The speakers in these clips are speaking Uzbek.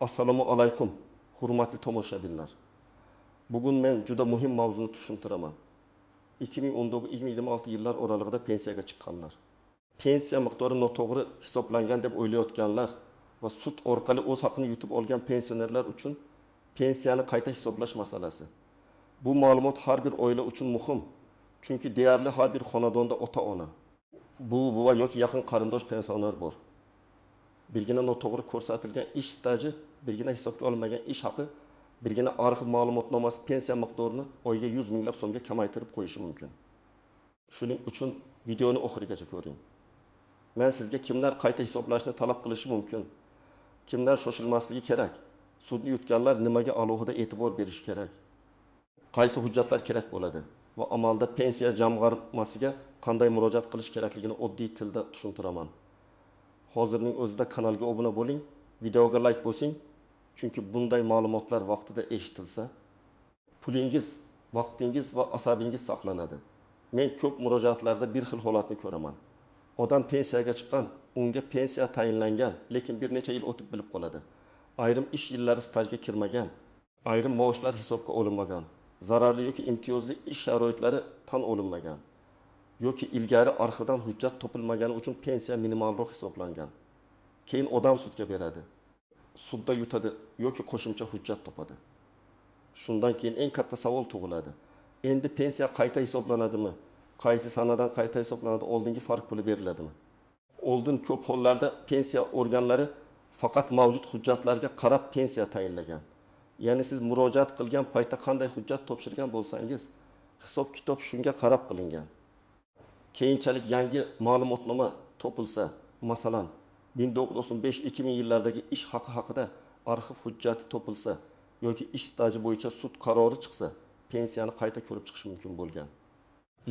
Assalomu alaykum, hurmatli tomoshabinlar. Bugun men juda muhim mavzuni tushuntiraman. 2019-2026 yillar oralig'ida pensiyaga chiqqanlar. Pensiya miqdori noto'g'ri hisoblangan deb o'ylayotganlar va sud orqali o'z haqini yutib olgan pensionerlar uchun pensiyani qayta hisoblash masalasi. Bu ma'lumot har bir oila uchun muhim. Chunki deyarli har bir xonadonda ota-ona, buva yoki yaqin qarindosh pensioner bor. Birgina noto'g'ri ko'rsatilgan ish staji, birgina hisobga olinmagan ish haqi, birgina arxiv ma'lumotnomasi pensiya miqdorini oyga 100 minglab so'mga kamaytirib qo'yishi mumkin. Shuning uchun videoni oxirigacha ko'ring. Men sizga kimlar qayta hisoblashni talab qilishi mumkin, kimlar shoshilmasligi kerak, sudni yutganlar nimaga alohida e'tibor berish kerak, qaysi hujjatlar kerak bo'ladi va amalda pensiya jamg'armasiga qanday murojaat qilish kerakligini oddiy tilda tushuntiraman. Hozirning o'zida kanalga obuna bo'ling, videoga like bosing, chunki bunday ma'lumotlar vaqtida eshitilsa, pulingiz, vaqtingiz va asabingiz saqlanadi. Men ko'p murojaatlarda bir xil holatni ko'raman. Odam pensiyaga chiqqan, unga pensiya tayinlangan, lekin bir necha yil o'tib bilib qoladi. Ayrim ish yillari stajga kirmagan, ayrim maoshlar hisobga olinmagan, zararli yoki imtiyozli ish sharoitlari tan olinmagan, yoki ilgari arxivdan hujjat topilmagani uchun pensiya minimalroq hisoblangan. Keyin odam sudga beradi. Sudda yutadi yoki qo'shimcha hujjat topadi. Shundan keyin eng katta savol tug'iladi. Endi pensiya qayta hisoblanadimi? Qaysi sanadan qayta hisoblanadi? Oldingi farq puli beriladimi? Oldin ko'p hollarda pensiya organlari faqat mavjud hujjatlarga qarab pensiya tayinlagan. Ya'ni siz murojaat qilgan paytda qanday hujjat topshirgan bo'lsangiz, hisob-kitob shunga qarab qilingan. Keyinchalik yangi ma'lumotnoma topilsa, masalan, 1995-2000 yillardagi ish haqi haqida arxiv hujjati topilsa yoki ish staji bo'yicha sud qarori chiqsa, pensiyani qayta ko'rib chiqish mumkin bo'lgan.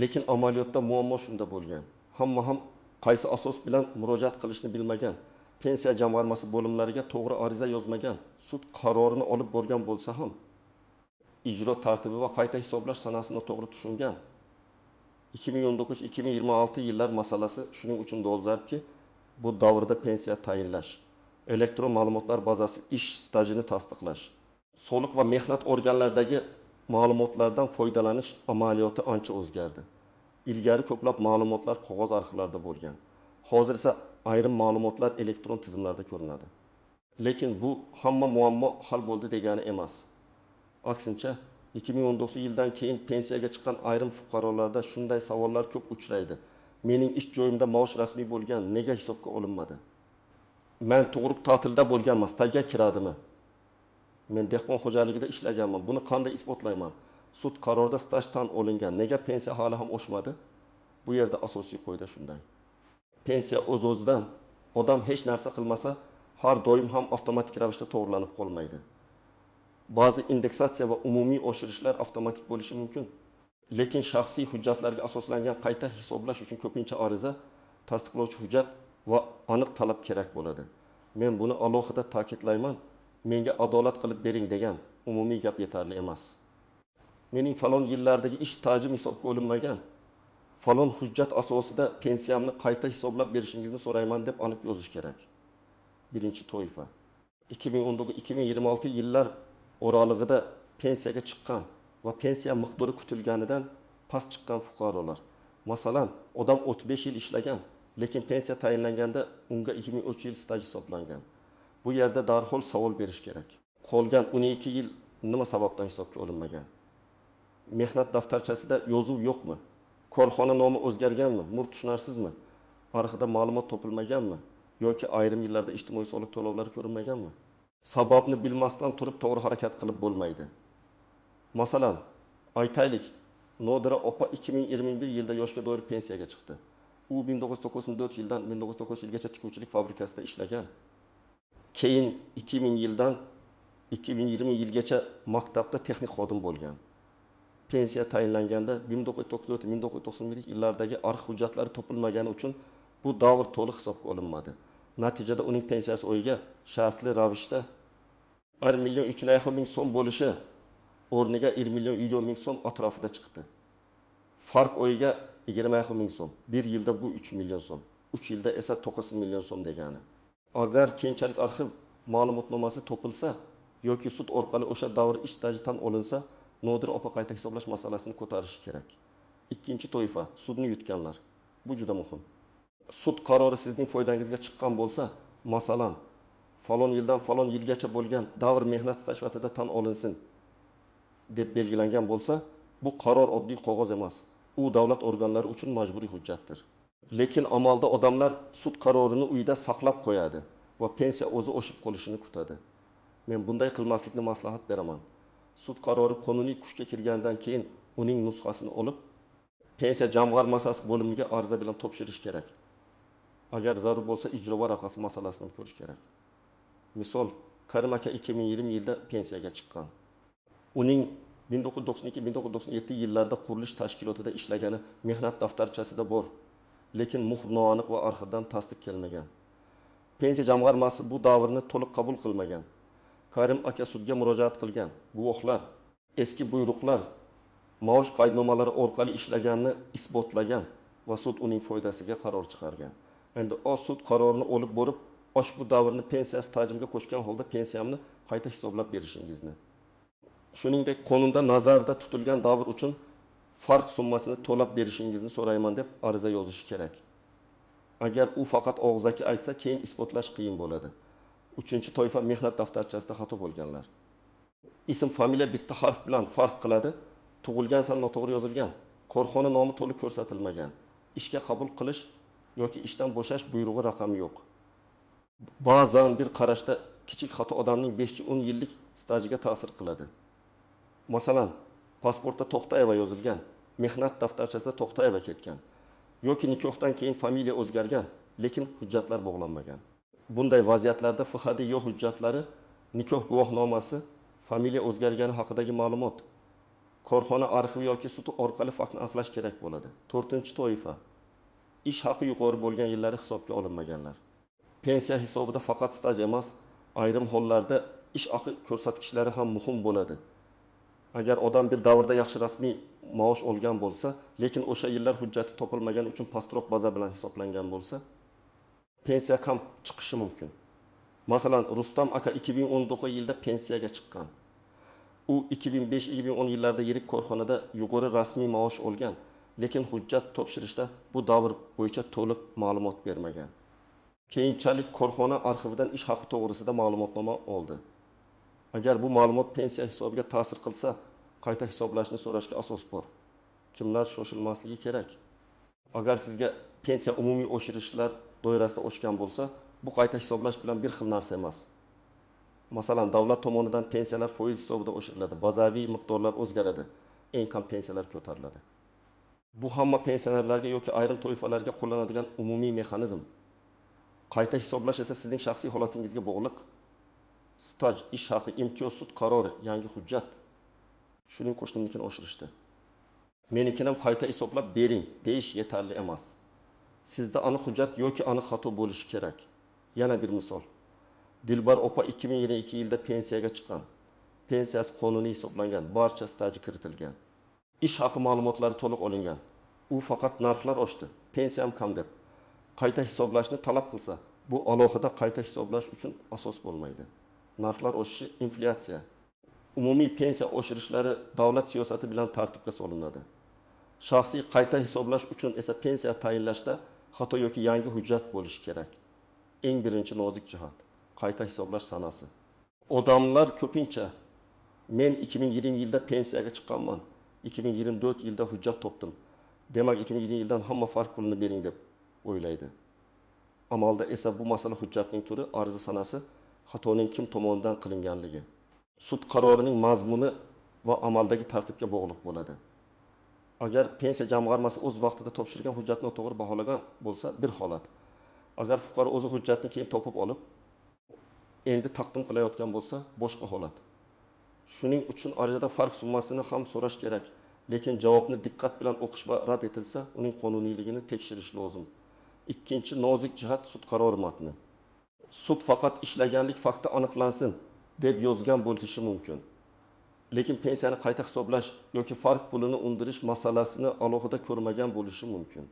Lekin amaliyotda muammo shunda bo'lgan. Hamma ham qaysi asos bilan murojaat qilishni bilmagan, pensiya jamg'armasi bo'limlariga to'g'ri ariza yozmagan, sud qarorini olib borgan bo'lsa ham, ijro tartibi va qayta hisoblash sanasini to'g'ri tushungan. 2019-2026 yillar masalasi shuning uchun dolzarbki, bu davrda pensiya tayinlash, elektron ma'lumotlar bazasi ish stajini tasdiqlash, soliq va mehnat organlaridagi ma'lumotlardan foydalanish amaliyoti ancha o'zgardi. Ilgari ko'plab ma'lumotlar qog'oz arxivlarda bo'lgan. Hozir esa ayrim ma'lumotlar elektron tizimlarda ko'rinadi. Lekin bu hamma muammo hal bo'ldi degani emas. Aksincha, 2019 yildan keyin pensiyaga chiqqan ayrim fuqarolarda shunday savollar ko'p uchraydi. Mening ish joyimda maosh rasmiy bo'lgan, nega hisobga olinmadi? Men tug'ruq ta'tilda bo'lganman, stajga kiradimi? Men dehqon xo'jaligida ishlaganman, buni qanday isbotlayman? Sud qarorida staj tan olingan, nega pensiya hali ham oshmadi? Bu yerda asosiy qoida shunday. Pensiya o'z-o'zidan odam hech narsa qilmasa, har doim ham avtomatik ravishda to'g'rilanib qolmaydi. Ba'zi indeksatsiya va umumiy oshirishlar avtomatik bo'lishi mumkin. Lekin shaxsiy hujjatlarga asoslangan qayta hisoblash uchun ko'pincha ariza, tasdiqlovchi hujjat va aniq talab kerak bo'ladi. Men buni alohida ta'kidlayman. Menga adolat qilib bering degan umumiy gap yetarli emas. Mening falon yillardagi ish stajim hisobga olinmagan, falon hujjat asosida pensiyamni qayta hisoblab berishingizni so'rayman deb aniq yozish kerak. Birinchi toifa. 2019-2026 yillar oralig'ida pensiyaga chiqqan va pensiya miqdori kutilganidan past chiqqan fuqarolar. Masalan, odam 35 yil ishlagan, lekin pensiya tayinlanganda unga 2003 yil staj hisoblangan. Bu yerda darhol savol berish kerak. Qolgan 12 yil nima sababdan hisobga olinmagan? Mehnat daftarchasida yozuv yo'qmi? Korxona nomi o'zgarganmi? Murtushnarsizmi? Arxivda ma'lumot topilmaganmi? Yoki ayrim yillarda ijtimoiy soliq to'lovlari ko'rinmaganmi? Sababni bilmasdan turib to'g'ri harakat qilib bo'lmaydi. Masalan, aytaylik, Nodira opa 2021 yilda yoshga doir pensiyaga chiqdi. U 1994 yildan 1990 yilgacha tikuvchilik fabrikasida ishlagan. Keyin 2000 yildan 2020 yilgacha maktabda texnik xodim bo'lgan. Pensiya tayinlanganda 1994-1991 yillardagi arxiv hujjatlari topilmagani uchun bu davr to'liq hisobga olinmadi. Natijada uning pensiyasi oyiga shartli ravishda 1.3 so'm bo'lishi o'rniga 1.1 so'm atrofida chiqdi. Farq oyiga 20 so'm. 1 yilda bu 3 million so'm. 3 yilda esa 9 million so'm degani. Agar keyinchalik arxiv ma'lumotnomasi topilsa yoki sud orqali o'sha davr ish staji tan olinsa, Nodir opa qayta hisoblash masalasini ko'tarishi kerak. Ikkinchi toifa, sudni yutganlar. Bu juda muhim. Sud qarori sizning foydangizga chiqqan bo'lsa, masalan, falon yildan falon yilgacha bo'lgan davr mehnat staj vaqtida tan olinsin deb belgilangan bo'lsa, bu qaror oddiy qog'oz emas. U davlat organlari uchun majburiy hujjatdir. Lekin amalda odamlar sud qarorini uyda saqlab qo'yadi va pensiya o'zi oshib qolishini kutadi. Men bunday qilmaslikni maslahat beraman. Sud qarori qonuniy kuchga kirgandan keyin uning nusxasini olib, pensiya jamg'armasi bo'limiga ariza bilan topshirish kerak. Agar zarur bo'lsa, ijro varaqasi masalasini ham ko'rish kerak. Misol, Karim aka 2020 yilda pensiyaga chiqqan. Uning 1992-1997 yillarda qurilish tashkilotida ishlagani mehnat daftarchasida bor, lekin muhr noaniq va arxivdan tasdiq kelmagan. Pensiya jamg'armasi bu davrni to'liq qabul qilmagan. Karim aka sudga murojaat qilgan. Guvohlar, eski buyruqlar, maosh qaydnomalari orqali ishlaganini isbotlagan va sud uning foydasiga qaror chiqargan. Endi o sud qarorini olib borib, bu davrni pensiya stajimga qo'shgan holda pensiyamni qayta hisoblab berishingizni. Shuningdek, qonunda nazarda tutilgan davr uchun farq summasini to'lab berishingizni so'rayman deb ariza yozishi kerak. Agar u faqat og'zaki aytsa, keyin isbotlash qiyin bo'ladi. Uchinchi toifa mehnat daftarchasida xato bo'lganlar. Ism familiya bitta harf bilan farq qiladi. Tug'ilgan san noto'g'ri yozilgan, korxona nomi to'liq ko'rsatilmagan, ishga qabul qilish yoki ishdan bo'shash buyrug'i raqami yo'q. Ba'zan bir qarashda kichik xato odamning 5-10 yillik stajiga ta'sir qiladi. Masalan, pasportda To'xtayeva yozilgan, mehnat daftarchasida To'xtayeva ketgan. Yoki nikohdan keyin familiya o'zgargan, lekin hujjatlar bog'lanmagan. Bunday vaziyatlarda FHDYO hujjatlari, nikoh guvohnomasi, familiya o'zgargani haqidagi ma'lumot, korxona arxivi yoki sud orqali faktni aniqlash kerak bo'ladi. 4-toifa. Ish haqi yuqori bo'lgan yillari hisobga olinmaganlar. Pensiya hisobida faqat staj emas, ayrim hollarda ish haqi ko'rsatkichlari ham muhim bo'ladi. Agar odam bir davrda yaxshi rasmiy maosh olgan bo'lsa, lekin o'sha yillar hujjati topilmagani uchun pastroq baza bilan hisoblangan bo'lsa, pensiya kam chiqishi mumkin. Masalan, Rustam aka 2019 yilda pensiyaga chiqqan. U 2005-2010 yillarda yirik korxonada yuqori rasmiy maosh olgan, lekin hujjat topshirishda bu davr bo'yicha to'liq ma'lumot bermagan. Keyinchalik korxona arxividan ish haqi to'g'risida ma'lumotnoma oldi. Agar bu ma'lumot pensiya hisobiga ta'sir qilsa, qayta hisoblashni so'rashga asos bor. Kimlar shoshilmasligi kerak? Agar sizga pensiya umumiy oshirishlar doirasida oshgan bo'lsa, bu qayta hisoblash bilan bir xil narsa emas. Masalan, davlat tomonidan pensiyalar foiz hisobida oshiriladi, bazaviy miqdorlar o'zgaradi, eng kam pensiyalar ko'tariladi. Bu hamma pensionerlarga yoki ayrim toifalarga qo'llanadigan umumiy mexanizm. Qayta hisoblash esa sizning shaxsiy holatingizga bog'liq. Staj, ish haqi, imtiyoz, sud qarori, yangi hujjat. Shuning qo'shnilikini oshirishdi. Menikini ham qayta hisoblab bering deyish yetarli emas. Sizda aniq hujjat yoki aniq xato bo'lishi kerak. Yana bir misol. Dilbar opa 2022 yilda pensiyaga chiqqan. Pensiyasi qonuniy hisoblangan, barcha staji kiritilgan. Ish haqi ma'lumotlari to'liq olingan. U faqat narxlar oshdi, pensiya ham kam deb qayta hisoblashni talab qilsa, bu alohida qayta hisoblash uchun asos bo'lmaydi. Narxlar oshishi inflyatsiya. Umumiy pensiya oshirishlari davlat siyosati bilan tartibga solinadi. Shaxsiy qayta hisoblash uchun esa pensiya tayinlashda xato yoki yangi hujjat bo'lishi kerak. Eng birinchi nozik jihat qayta hisoblash sanasi. Odamlar ko'pincha men 2020 yilda pensiyaga chiqqanman, 2024 yilda hujjat topdim. Demak 2020 yildan hamma farq pulini bering deb o'ylaydi. Amalda esa bu masala hujjatning turi, ariza sanasi, xatoning kim tomonidan qilinganligi, sud qarorining mazmuni va amaldagi tartibga bog'liq bo'ladi. Agar pensiya jamg'armasi o'z vaqtida topshirgan hujjatni to'g'ri baholagan bo'lsa, bir holat. Agar fuqaro o'zi hujjatni keyin topib olib, endi taqdim qilayotgan bo'lsa, boshqa holat. Shuning uchun arizada farq summasini ham so'rash kerak, lekin javobni diqqat bilan o'qish va rad etilsa, uning qonuniyligini tekshirish lozim. Ikkinchi nozik jihat sud qarori matni. Sud faqat ishlaganlik fakti aniqlansin deb yozgan bo'lishi mumkin. Lekin pensiyani qayta hisoblash yoki farq pulini undirish masalasini alohida ko'rmagan bo'lishi mumkin.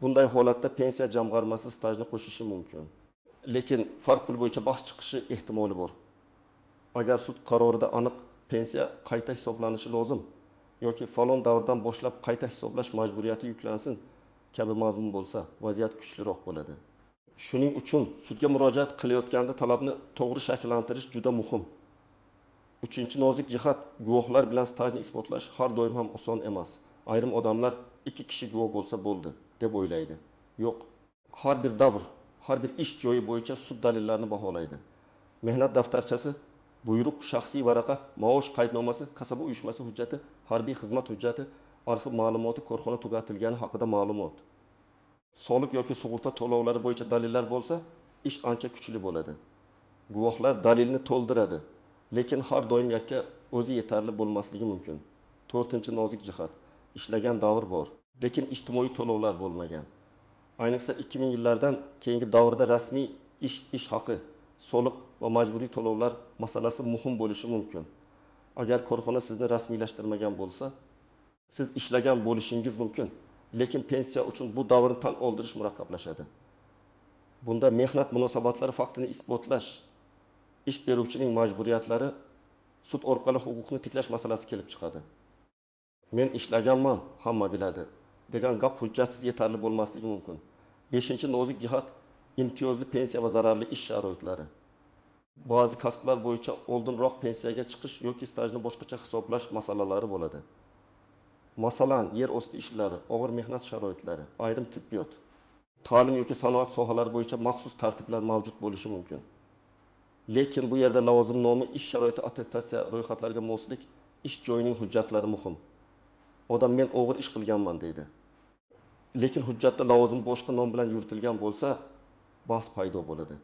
Bunday holatda pensiya jamg'armasi stajni qo'shishi mumkin. lekin farq pul bo'yicha bahs chiqishi ehtimoli bor. Agar sud qarorida aniq pensiya qayta hisoblanishi lozim yoki falon davrdan boshlab qayta hisoblash majburiyati yuklansin kabi mazmun bo'lsa, vaziyat kuchliroq bo'ladi. Shuning uchun sudga murojaat qilayotganda talabni to'g'ri shakllantirish juda muhim. Uchinchi nozik jihat, guvohlar bilan stajni isbotlash har doim ham oson emas. Ayrim odamlar 2 kishi guvoh bo'lsa bo'ldi deb o'ylaydi. Yo'q. Har bir davr, har bir ish joyi bo'yicha sud dalillarini baholaydi. Mehnat daftarchasi, buyruq, shaxsiy varaqa, maosh qaydnomasi, kasaba uyushmasi hujjati, harbiy xizmat hujjati, arxiv ma'lumoti, korxona tugatilgani haqida ma'lumot. Soliq yoki sug'urta to'lovlari bo'yicha dalillar bo'lsa, ish ancha kuchli bo'ladi. Guvohlar dalilni to'ldiradi, lekin har doim yakka o'zi yetarli bo'lmasligi mumkin. 4-nozik jihat, ishlagan davr bor, lekin ijtimoiy to'lovlar bo'lmagan. Ayniqsa 2000 yillardan keyingi davrda rasmiy ish haqi, soliq va majburiy to'lovlar masalasi muhim bo'lishi mumkin. Agar korxona sizni rasmiylashtirmagan bo'lsa, siz ishlagan bo'lishingiz mumkin, lekin pensiya uchun bu davrni tan oldirish murakkablashadi. Bunda mehnat munosabatlari faktini isbotlash, ish beruvchining majburiyatlari, sud orqali huquqni tiklash masalasi kelib chiqadi. Men ishlaganman, hamma biladi degan gap hujjatsiz yetarli bo'lmasligi mumkin. 5-nozik jihat, imtiyozli pensiya va zararli ish sharoitlari. Ba'zi kasblar bo'yicha oldinroq pensiyaga chiqish yoki stajni boshqacha hisoblash masalalari bo'ladi. Masalan, yer osti ishlari, og'ir mehnat sharoitlari, ayrim tibbiyot, ta'lim yoki sanoat sohalari bo'yicha maxsus tartiblar mavjud bo'lishi mumkin. Lekin bu yerda lavozim nomi, ish sharoiti, attestatsiya ro'yxatlariga moslik, ish joyining hujjatlari muhim. Odam men og'ir ish qilganman deydi. Lekin hujjatda lavozim boshqa nom bilan yuritilgan bo'lsa, bahs paydo bo'ladi.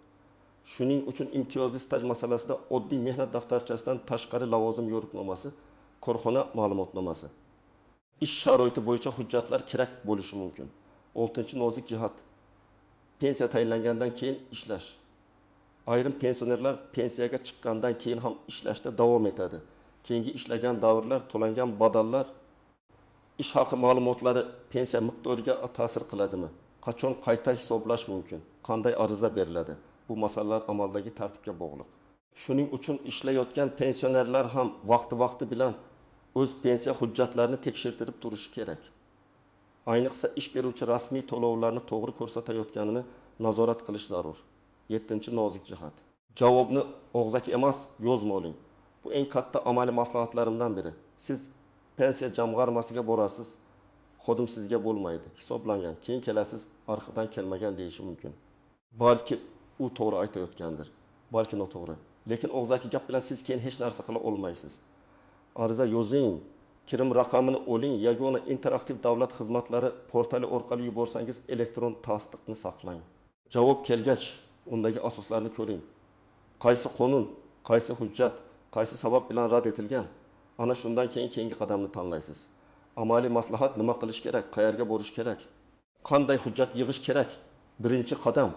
Shuning uchun imtiyozli staj masalasida oddiy mehnat daftarchasidan tashqari lavozim yo'riqnomasi, korxona ma'lumotnomasi, ish sharoiti bo'yicha hujjatlar kerak bo'lishi mumkin. 6-nozik jihat, pensiya tayinlangandan keyin ishlash. Ayrim pensionerlar pensiyaga chiqqandan keyin ham ishlashda davom etadi. Keyingi ishlagan davrlar, to'langan badallar, ish haqi ma'lumotlari pensiya miqdoriga ta'sir qiladimi? Qachon qayta hisoblash mumkin? Qanday ariza beriladi? Bu masalalar amaldagi tartibga bog'liq. Shuning uchun ishlayotgan pensionerlar ham vaqti bilan o'z pensiya hujjatlarini tekshirtirib turishi kerak. Ayniqsa ish beruvchi rasmiy to'lovlarni to'g'ri ko'rsatayotganini nazorat qilish zarur. 7-nozik jihat. Javobni og'zaki emas, yozma oling. Bu eng katta amaliy maslahatlarimdan biri. Siz pensiya jamg'armasiga borasiz, xodim sizga bo'lmaydi, hisoblangan, keyin kelasiz, arxivdan kelmagan deyishi mumkin. Balki u to'g'ri aytayotgandir, balki noto'g'ri. Lekin og'zaki gap bilan siz keyin hech narsa qila olmaysiz. Ariza yozing, kirim raqamini oling, yagona interaktiv davlat xizmatlari portali orqali yuborsangiz elektron tasdiqni saqlang. Javob kelgach, undagi asoslarni ko'ring. Qaysi qonun, qaysi hujjat, qaysi sabab bilan rad etilgan? Ana shundan keyin keyingi qadamni tanlaysiz. Amaliy maslahat nima qilish kerak, qayerga borish kerak, qanday hujjat yig'ish kerak? Birinchi qadam,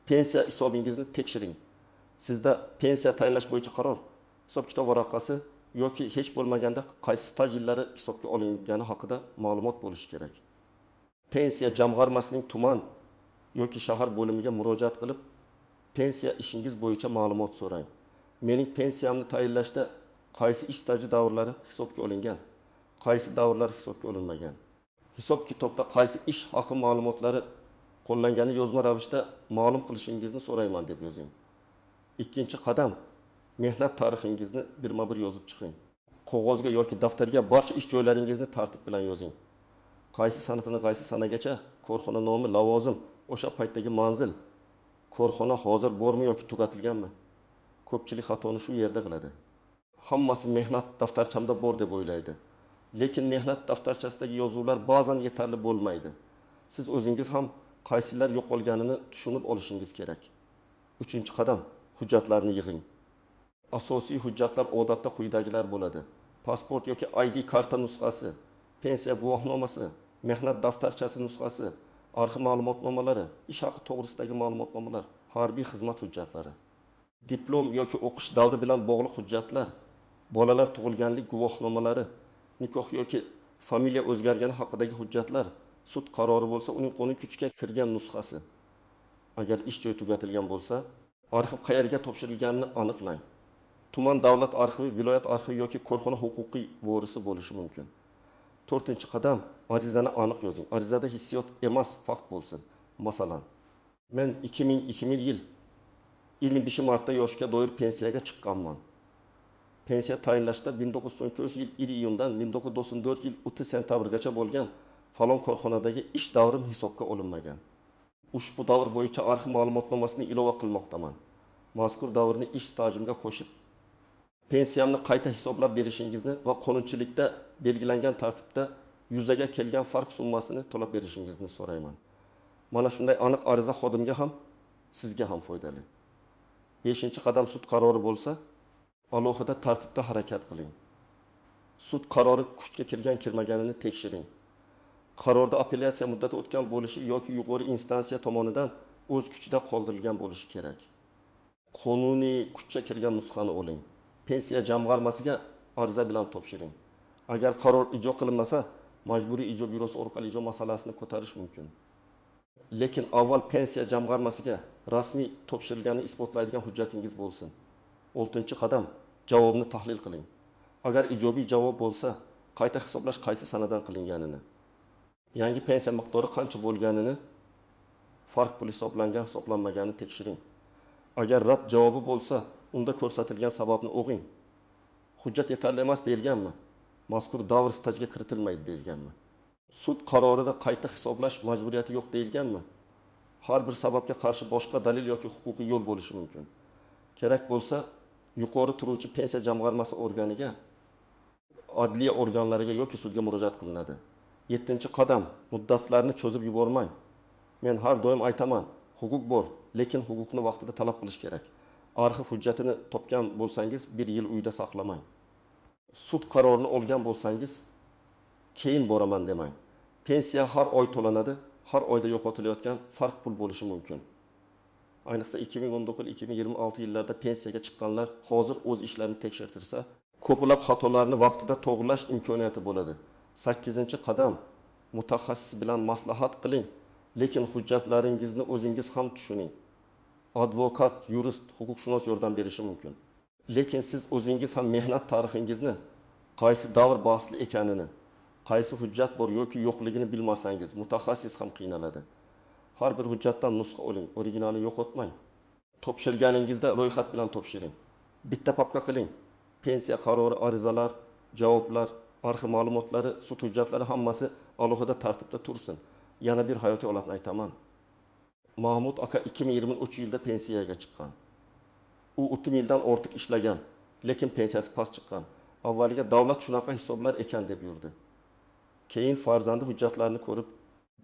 pensiya hisobingizni tekshiring. Sizda pensiya tayinlash bo'yicha qaror, hisob-kitob varaqasi yoki hech bo'lmaganda qaysi staj yillari hisobga olingani haqida ma'lumot bo'lishi kerak. Pensiya jamg'armasining tuman yoki shahar bo'limiga murojaat qilib, pensiya ishingiz bo'yicha ma'lumot so'rang. Mening pensiyamni tayinlashda qaysi ish staji davrlari hisobga olingan, qaysi davrlar hisobga olinmagan. Hisob-kitobda qaysi ish haqi ma'lumotlari qo'llangani yozma ravishda ma'lum qilishingizni so'rayman deb yozing. Ikkinchi qadam, mehnat tarixingizni birma-bir yozib chiqing. Qog'ozga yoki daftarga barcha ish joylaringizni tartib bilan yozing. Qaysi sanadan qaysi sanagacha, korxona nomi, lavozim, o'sha paytdagi manzil, korxona hozir bormi yoki tugatilganmi? Ko'pchilik xatoni shu yerda qiladi. Hammasi mehnat daftarchamda bor deb o'ylaydi. Lekin mehnat daftarchasidagi yozuvlar ba'zan yetarli bo'lmaydi. Siz o'zingiz ham qaysilar yo'qolganini tushunib olishingiz kerak. 3-qadam, hujjatlarni yig'ing. Asosiy hujjatlar odatda quyidagilar bo'ladi. Pasport yoki ID karta nusxasi, pensiya guvohnomasi, mehnat daftarchasi nusxasi, arxiv ma'lumotnomalari, ish haqi to'g'risidagi ma'lumotnomalar, harbiy xizmat hujjatlari, diplom yoki o'qish davri bilan bog'liq hujjatlar, bolalar tug'ilganlik guvohnomalari, nikoh yoki familiya o'zgargani haqidagi hujjatlar, sud qarori bo'lsa uning qonun kuchga kirgan nusxasi. Agar ish joyi tugatilgan bo'lsa, arxiv qayerga topshirilganini aniqlang. Tuman davlat arxivi, viloyat arxivi yoki korxona huquqiy vorisi bo'lishi mumkin. 4-qadam, arizani aniq yozing. Arizada hissiyot emas, fakt bo'lsin. Masalan, men 2000 yil 25 martda yoshga doir pensiyaga chiqqanman. Pensiya tayinlashda 1993 yil 1 iyundan 1994 yil 30 sentabrgacha bo'lgan falon korxonadagi ish davrim hisobga olinmagan. Ushbu davr bo'yicha arxiv ma'lumotnomasini ilova qilmoqdaman. Mazkur davrni ish stajimga qo'shib, pensiyamni qayta hisoblab berishingizni va qonunchilikda belgilangan tartibda yuzaga kelgan farq summasini to'lab berishingizni so'rayman. Mana shunday aniq ariza xodimga ham, sizga ham foydali. 5-qadam sud qarori bo'lsa, alohida tartibda harakat qiling. Sud qarori kuchga kirgan-kirmaganini tekshiring. Qarorda apellyatsiya muddati o'tgan bo'lishi yoki yuqori instansiya tomonidan o'z kuchida qoldirilgan bo'lishi kerak. Qonuniy kuchga kirgan nusxani oling. Pensiya jamg'armasiga ariza bilan topshiring. Agar qaror ijro qilinmasa, majburiy ijro byurosi orqali ijro masalasini ko'tarish mumkin. Lekin avval pensiya jamg'armasiga rasmiy topshirilganini isbotlaydigan hujjatingiz bo'lsin. 6-qadam, javobni tahlil qiling. Agar ijobiy javob bo'lsa, qayta hisoblash qaysi sanadan qilinganini, yangi pensiya miqdori qancha bo'lganini, farq pul hisoblangan, hisoblanmaganini tekshiring. Agar rad javobi bo'lsa, unda ko'rsatilgan sababni o'qing. Hujjat yetarli emas deyilganmi? Mazkur davr stajga kiritilmaydi deyilganmi? Sud qarorida qayta hisoblash majburiyati yo'q deyilganmi? Har bir sababga qarshi boshqa dalil yoki huquqiy yo'l bo'lishi mumkin. Kerak bo'lsa, yuqori turuvchi pensiya jamg'armasi organiga, adliya organlariga yoki sudga murojaat qilinadi. 7-qadam, muddatlarni cho'zib yubormang. Men har doim aytaman, huquq bor, lekin huquqni vaqtida talab qilish kerak. Arxiv hujjatini topgan bo'lsangiz, 1 yil uyda saqlamang. Sud qarorini olgan bo'lsangiz, keyin boraman demang. Pensiya har oy to'lanadi, har oyda yo'qotilayotgan farq pul bo'lishi mumkin. Ayniqsa 2019-2026 yillarda pensiyaga chiqqanlar hozir o'z ishlarini tekshirtirsa, ko'plab xatolarni vaqtida to'g'rilash imkoniyati bo'ladi. 8-qadam, mutaxassis bilan maslahat qiling, lekin hujjatlaringizni o'zingiz ham tushuning. Advokat, yurist, huquqshunos yordam berishi mumkin. Lekin siz o'zingiz ham mehnat tarixingizni, qaysi davr bahsli ekanini, qaysi hujjat bor yoki yo'qligini bilmasangiz, mutaxassis ham qiynaladi. Har bir hujjatdan nusxa oling, originalini yo'qotmang. Topshirganingizda ro'yxat bilan topshiring. Bitta papka qiling. Pensiya qarori, arizalar, javoblar, arxiv ma'lumotlari, sud hujjatlari hammasi alohida tartibda tursin. Yana bir hayotiy holatni aytaman. Mahmud aka 2023 yilda pensiyaga chiqqan. U 30 yildan ortiq ishlagan, lekin pensiyasi past chiqqan. Avvaliga davlat shunaqa hisoblar ekan deb yurdi. Keyin farzandi hujjatlarini ko'rib,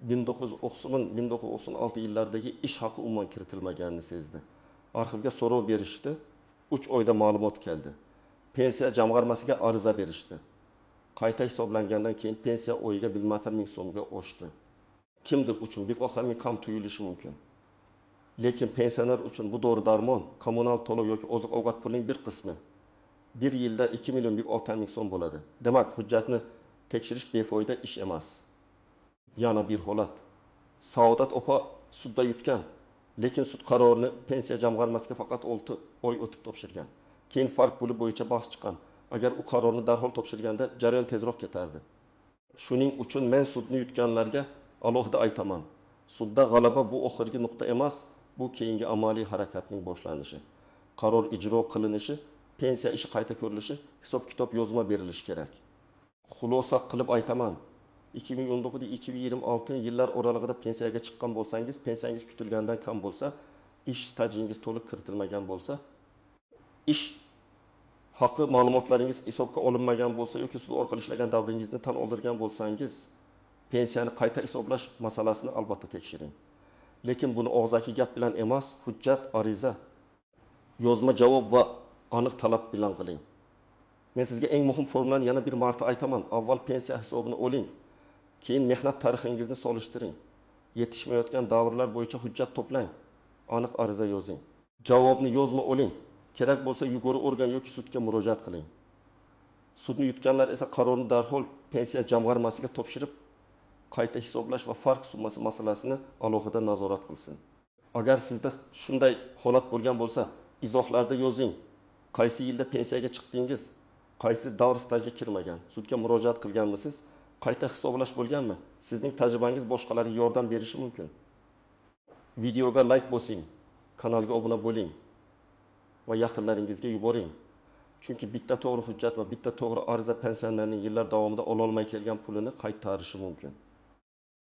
1990-1996 yillardagi ish haqi umuman kiritilmaganini sezdi. Arxivga so'rov berishdi, 3 oyda ma'lumot keldi. Pensiya jamg'armasiga ariza berishdi. Qayta hisoblangandan keyin pensiya oyiga 1 ming so'mga oshdi. Kimdir uchun bir oqami kam tuyulishi mumkin. Lekin pensioner uchun bu dori-darmon, kommunal to'lov yoki oziq-ovqat pulining bir qismi. 1 yilda 2 million 6 ming so'm bo'ladi. Demak, hujjatni tekshirish befoyda ish emas. Yana bir holat. Saodat opa sudda yutgan, lekin sud qarorini pensiya jamg'armasiga faqat 6 oy o'tib topshirgan. Keyin farq puli bo'yicha bahs chiqqan. Agar u qarorni darhol topshirganda jarayon tezroq ketardi. Shuning uchun men sudni yutganlarga alohida aytaman. Sudda g'alaba bu oxirgi nuqta emas, bu keyingi amaliy harakatning boshlanishi. Qaror ijro qilinishi, pensiya ishi qayta ko'rilishi, hisob-kitob yozma berilishi kerak. Xulosa qilib aytaman. 2019-2026 yillar oralig'ida pensiyaga chiqqan bo'lsangiz, pensiyangiz kutilgandan kam bo'lsa, ish stajingiz to'liq kiritilmagan bo'lsa, ish haqi ma'lumotlaringiz hisobga olinmagan bo'lsa yoki sud orqali ishlagan davringizni tan oldirgan bo'lsangiz, pensiyani qayta hisoblash masalasini albatta tekshiring. Lekin buni og'zaki gap bilan emas, hujjat, ariza, yozma javob va aniq talab bilan qiling. Men sizga eng muhim formulani yana bir marta aytaman. Avval pensiya hisobini oling, keyin mehnat tarixingizni solishtiring. Yetishmayotgan davrlar bo'yicha hujjat to'plang, aniq ariza yozing. Javobni yozma oling. Kerak bo'lsa yuqori organ yoki sudga murojaat qiling. Sudni yutganlar esa qarorni darhol pensiya jamg'armasiga topshirib, qayta hisoblash va farq summasi masalasini alohida nazorat qilsin. Agar sizda shunday holat bo'lgan bo'lsa, izohlarda yozing. Qaysi yilda pensiyaga chiqdingiz? Qaysi davr stajga kirmagan? Sudga murojaat qilganmisiz? Qayta hisoblash bo'lganmi? Sizning tajribangiz boshqalarga yordam berishi mumkin. Videoga like bosing, kanalga obuna bo'ling va yaqinlaringizga yuboring. Chunki bitta to'g'ri hujjat va bitta to'g'ri ariza pensionerning yillar davomida ololmay kelgan pulini qaytarishi mumkin.